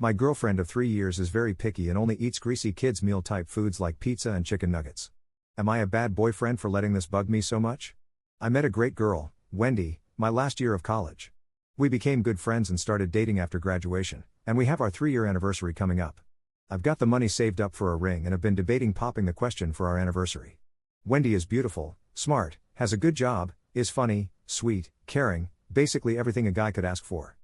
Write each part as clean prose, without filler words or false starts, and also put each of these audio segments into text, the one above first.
My girlfriend of 3 years is very picky and only eats greasy kids' meal type foods like pizza and chicken nuggets. Am I a bad boyfriend for letting this bug me so much? I met a great girl, Wendy, my last year of college. We became good friends and started dating after graduation, and we have our 3-year anniversary coming up. I've got the money saved up for a ring and have been debating popping the question for our anniversary. Wendy is beautiful, smart, has a good job, is funny, sweet, caring, basically everything a guy could ask for.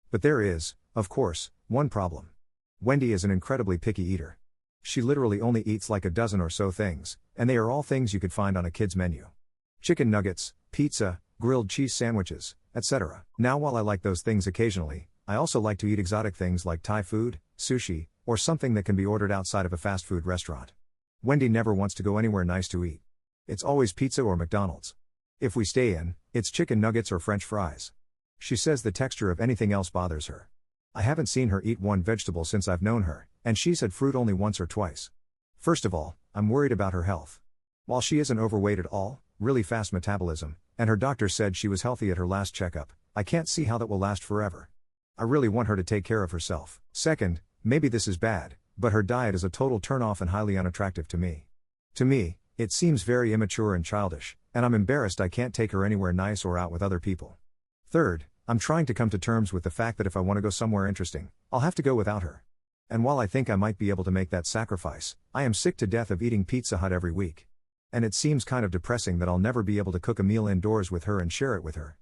But there is, of course, one problem. Wendy is an incredibly picky eater. She literally only eats like a dozen or so things, and they are all things you could find on a kid's menu. Chicken nuggets, pizza, grilled cheese sandwiches, etc. Now while I like those things occasionally, I also like to eat exotic things like Thai food, sushi, or something that can be ordered outside of a fast food restaurant. Wendy never wants to go anywhere nice to eat. It's always pizza or McDonald's. If we stay in, it's chicken nuggets or French fries. She says the texture of anything else bothers her. I haven't seen her eat one vegetable since I've known her, and she's had fruit only once or twice. First of all, I'm worried about her health. While she isn't overweight at all, really fast metabolism, and her doctor said she was healthy at her last checkup, I can't see how that will last forever. I really want her to take care of herself. Second, maybe this is bad, but her diet is a total turnoff and highly unattractive to me. To me, it seems very immature and childish, and I'm embarrassed I can't take her anywhere nice or out with other people. Third, I'm trying to come to terms with the fact that if I want to go somewhere interesting, I'll have to go without her. And while I think I might be able to make that sacrifice, I am sick to death of eating Pizza Hut every week. And it seems kind of depressing that I'll never be able to cook a meal indoors with her and share it with her.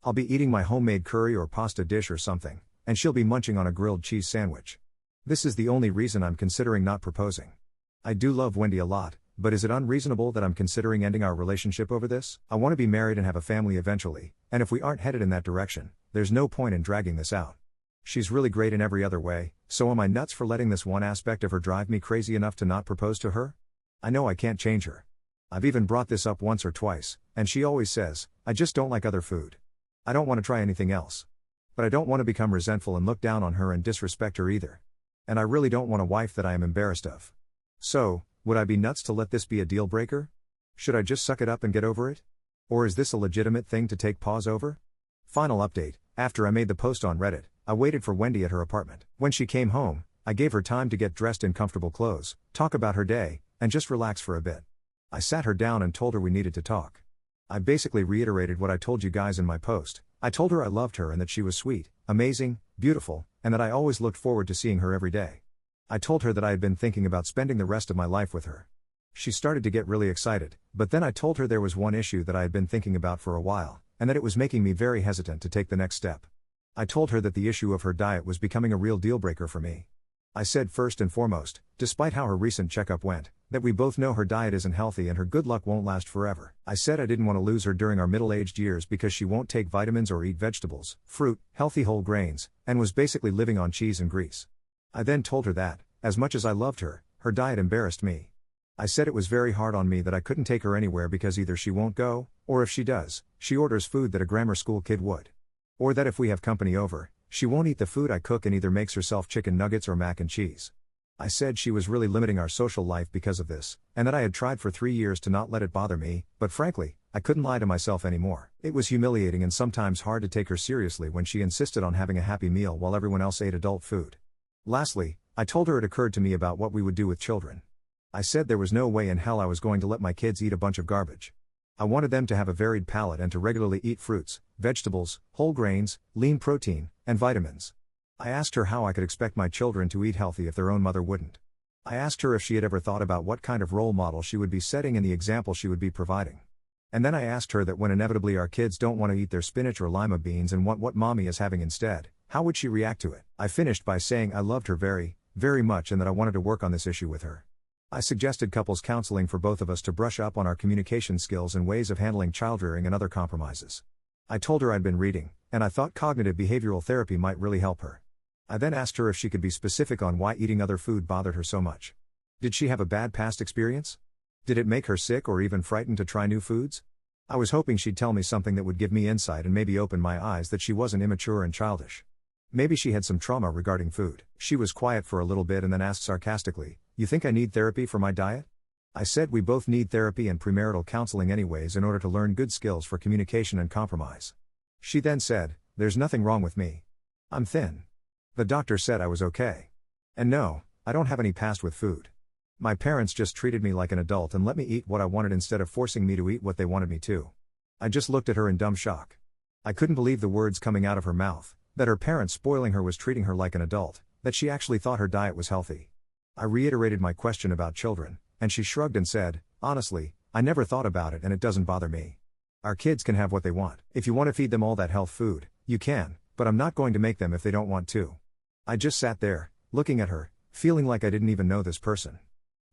I'll be eating my homemade curry or pasta dish or something, and she'll be munching on a grilled cheese sandwich. This is the only reason I'm considering not proposing. I do love Wendy a lot, but is it unreasonable that I'm considering ending our relationship over this? I want to be married and have a family eventually, and if we aren't headed in that direction, there's no point in dragging this out. She's really great in every other way, so am I nuts for letting this one aspect of her drive me crazy enough to not propose to her? I know I can't change her. I've even brought this up once or twice, and she always says, I just don't like other food. I don't want to try anything else. But I don't want to become resentful and look down on her and disrespect her either. And I really don't want a wife that I am embarrassed of. So, would I be nuts to let this be a deal breaker? Should I just suck it up and get over it? Or is this a legitimate thing to take pause over? Final update, after I made the post on Reddit, I waited for Wendy at her apartment. When she came home, I gave her time to get dressed in comfortable clothes, talk about her day, and just relax for a bit. I sat her down and told her we needed to talk. I basically reiterated what I told you guys in my post. I told her I loved her and that she was sweet, amazing, beautiful, and that I always looked forward to seeing her every day. I told her that I had been thinking about spending the rest of my life with her. She started to get really excited, but then I told her there was one issue that I had been thinking about for a while, and that it was making me very hesitant to take the next step. I told her that the issue of her diet was becoming a real deal breaker for me. I said first and foremost, despite how her recent checkup went, that we both know her diet isn't healthy and her good luck won't last forever. I said I didn't want to lose her during our middle-aged years because she won't take vitamins or eat vegetables, fruit, healthy whole grains, and was basically living on cheese and grease. I then told her that, as much as I loved her, her diet embarrassed me. I said it was very hard on me that I couldn't take her anywhere because either she won't go, or if she does, she orders food that a grammar school kid would. Or that if we have company over, she won't eat the food I cook and either makes herself chicken nuggets or mac and cheese. I said she was really limiting our social life because of this, and that I had tried for 3 years to not let it bother me, but frankly, I couldn't lie to myself anymore. It was humiliating and sometimes hard to take her seriously when she insisted on having a happy meal while everyone else ate adult food. Lastly, I told her it occurred to me about what we would do with children. I said there was no way in hell I was going to let my kids eat a bunch of garbage. I wanted them to have a varied palate and to regularly eat fruits, vegetables, whole grains, lean protein, and vitamins. I asked her how I could expect my children to eat healthy if their own mother wouldn't. I asked her if she had ever thought about what kind of role model she would be setting and the example she would be providing. And then I asked her that when inevitably our kids don't want to eat their spinach or lima beans and want what mommy is having instead, how would she react to it? I finished by saying I loved her very, very much and that I wanted to work on this issue with her. I suggested couples counseling for both of us to brush up on our communication skills and ways of handling childrearing and other compromises. I told her I'd been reading, and I thought cognitive behavioral therapy might really help her. I then asked her if she could be specific on why eating other food bothered her so much. Did she have a bad past experience? Did it make her sick or even frightened to try new foods? I was hoping she'd tell me something that would give me insight and maybe open my eyes that she wasn't immature and childish. Maybe she had some trauma regarding food. She was quiet for a little bit and then asked sarcastically, "You think I need therapy for my diet?" I said we both need therapy and premarital counseling anyways in order to learn good skills for communication and compromise. She then said, "There's nothing wrong with me. I'm thin. The doctor said I was okay." And no, I don't have any past with food. My parents just treated me like an adult and let me eat what I wanted instead of forcing me to eat what they wanted me to. I just looked at her in dumb shock. I couldn't believe the words coming out of her mouth, that her parents spoiling her was treating her like an adult, that she actually thought her diet was healthy. I reiterated my question about children, and she shrugged and said, "Honestly, I never thought about it and it doesn't bother me. Our kids can have what they want. If you want to feed them all that health food, you can, but I'm not going to make them if they don't want to." I just sat there, looking at her, feeling like I didn't even know this person.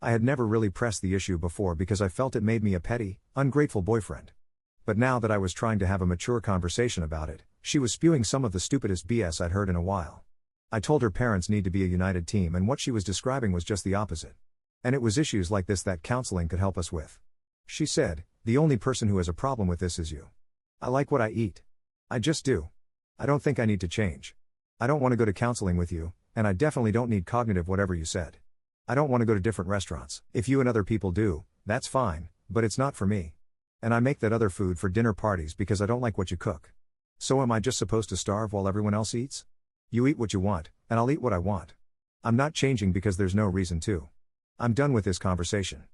I had never really pressed the issue before because I felt it made me a petty, ungrateful boyfriend. But now that I was trying to have a mature conversation about it, she was spewing some of the stupidest BS I'd heard in a while. I told her parents need to be a united team and what she was describing was just the opposite. And it was issues like this that counseling could help us with. She said, "The only person who has a problem with this is you. I like what I eat. I just do. I don't think I need to change. I don't want to go to counseling with you, and I definitely don't need cognitive whatever you said. I don't want to go to different restaurants. If you and other people do, that's fine, but it's not for me. And I make that other food for dinner parties because I don't like what you cook. So am I just supposed to starve while everyone else eats? You eat what you want, and I'll eat what I want. I'm not changing because there's no reason to. I'm done with this conversation."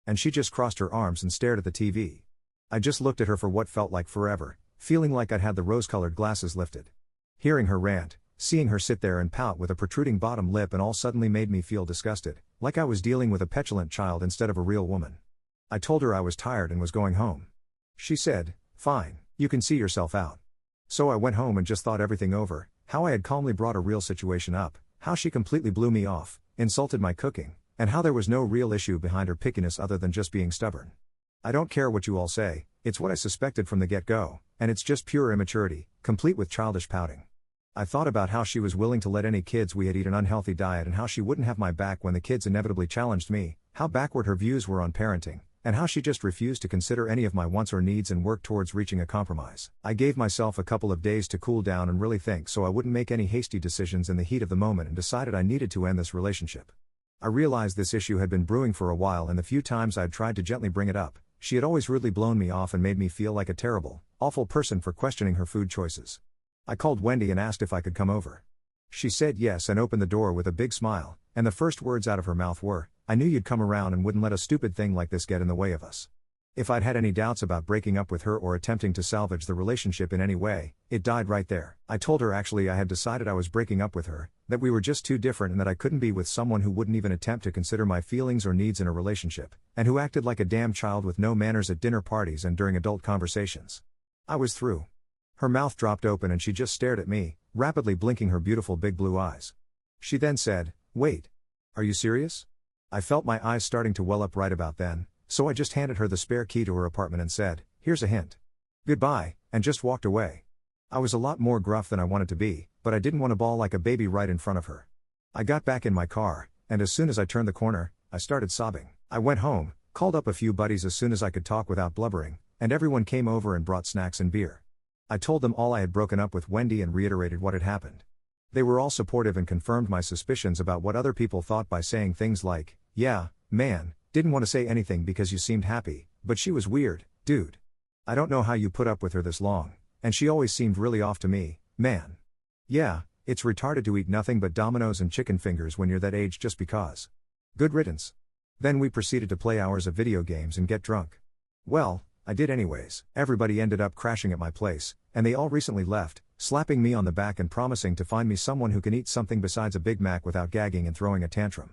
And she just crossed her arms and stared at the TV. I just looked at her for what felt like forever, feeling like I'd had the rose-colored glasses lifted. Hearing her rant, seeing her sit there and pout with a protruding bottom lip and all suddenly made me feel disgusted, like I was dealing with a petulant child instead of a real woman. I told her I was tired and was going home. She said, "Fine, you can see yourself out." So I went home and just thought everything over, how I had calmly brought a real situation up, how she completely blew me off, insulted my cooking, and how there was no real issue behind her pickiness other than just being stubborn. I don't care what you all say, it's what I suspected from the get-go, and it's just pure immaturity, complete with childish pouting. I thought about how she was willing to let any kids we had eat an unhealthy diet and how she wouldn't have my back when the kids inevitably challenged me, how backward her views were on parenting, and how she just refused to consider any of my wants or needs and work towards reaching a compromise. I gave myself a couple of days to cool down and really think so I wouldn't make any hasty decisions in the heat of the moment and decided I needed to end this relationship. I realized this issue had been brewing for a while and the few times I'd tried to gently bring it up, she had always rudely blown me off and made me feel like a terrible, awful person for questioning her food choices. I called Wendy and asked if I could come over. She said yes and opened the door with a big smile, and the first words out of her mouth were, "I knew you'd come around and wouldn't let a stupid thing like this get in the way of us." If I'd had any doubts about breaking up with her or attempting to salvage the relationship in any way, it died right there. I told her actually I had decided I was breaking up with her, that we were just too different and that I couldn't be with someone who wouldn't even attempt to consider my feelings or needs in a relationship, and who acted like a damn child with no manners at dinner parties and during adult conversations. I was through. Her mouth dropped open and she just stared at me, rapidly blinking her beautiful big blue eyes. She then said, "Wait. Are you serious?" I felt my eyes starting to well up right about then, so I just handed her the spare key to her apartment and said, "Here's a hint. Goodbye," and just walked away. I was a lot more gruff than I wanted to be, but I didn't want to bawl like a baby right in front of her. I got back in my car, and as soon as I turned the corner, I started sobbing. I went home, called up a few buddies as soon as I could talk without blubbering, and everyone came over and brought snacks and beer. I told them all I had broken up with Wendy and reiterated what had happened. They were all supportive and confirmed my suspicions about what other people thought by saying things like, "Yeah, man, didn't want to say anything because you seemed happy, but she was weird, dude. I don't know how you put up with her this long, and she always seemed really off to me, man. Yeah, it's retarded to eat nothing but Domino's and chicken fingers when you're that age just because. Good riddance." Then we proceeded to play hours of video games and get drunk. Well, I did anyways. Everybody ended up crashing at my place, and they all recently left, slapping me on the back and promising to find me someone who can eat something besides a Big Mac without gagging and throwing a tantrum.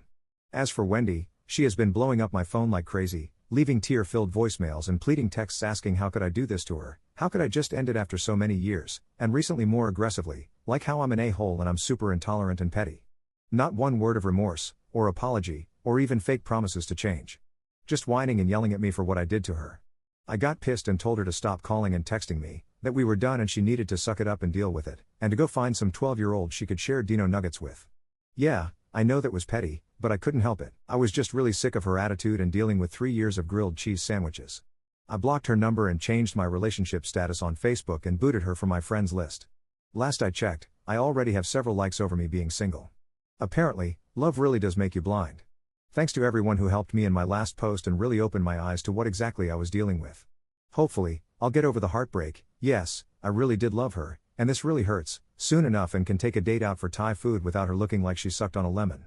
As for Wendy, she has been blowing up my phone like crazy, leaving tear-filled voicemails and pleading texts asking how could I do this to her, how could I just end it after so many years, and recently more aggressively, like how I'm an a-hole and I'm super intolerant and petty. Not one word of remorse, or apology, or even fake promises to change. Just whining and yelling at me for what I did to her. I got pissed and told her to stop calling and texting me, that we were done and she needed to suck it up and deal with it, and to go find some 12-year-old she could share Dino nuggets with. Yeah, I know that was petty, but I couldn't help it. I was just really sick of her attitude and dealing with 3 years of grilled cheese sandwiches. I blocked her number and changed my relationship status on Facebook and booted her from my friends list. Last I checked, I already have several likes over me being single. Apparently, love really does make you blind. Thanks to everyone who helped me in my last post and really opened my eyes to what exactly I was dealing with. Hopefully, I'll get over the heartbreak. Yes, I really did love her, and this really hurts, soon enough and can take a date out for Thai food without her looking like she sucked on a lemon.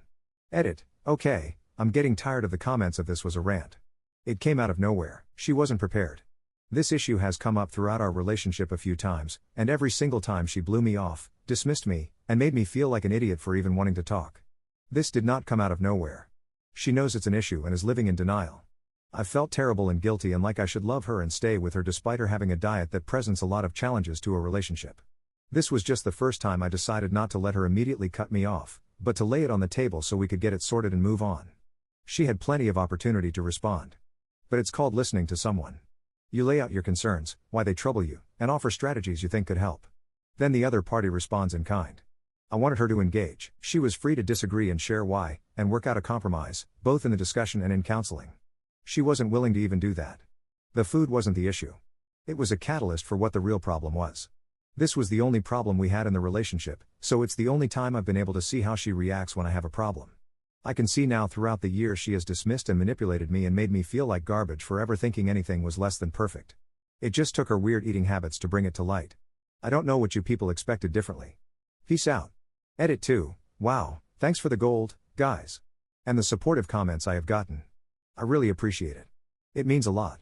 Edit. Okay, I'm getting tired of the comments of this was a rant. It came out of nowhere, she wasn't prepared. This issue has come up throughout our relationship a few times, and every single time she blew me off, dismissed me, and made me feel like an idiot for even wanting to talk. This did not come out of nowhere. She knows it's an issue and is living in denial. I've felt terrible and guilty and like I should love her and stay with her despite her having a diet that presents a lot of challenges to a relationship. This was just the first time I decided not to let her immediately cut me off, but to lay it on the table so we could get it sorted and move on. She had plenty of opportunity to respond. But it's called listening to someone. You lay out your concerns, why they trouble you, and offer strategies you think could help. Then the other party responds in kind. I wanted her to engage. She was free to disagree and share why, and work out a compromise, both in the discussion and in counseling. She wasn't willing to even do that. The food wasn't the issue. It was a catalyst for what the real problem was. This was the only problem we had in the relationship, so it's the only time I've been able to see how she reacts when I have a problem. I can see now throughout the years she has dismissed and manipulated me and made me feel like garbage for ever thinking anything was less than perfect. It just took her weird eating habits to bring it to light. I don't know what you people expected differently. Peace out. Edit 2. Wow, thanks for the gold, guys. And the supportive comments I have gotten. I really appreciate it. It means a lot.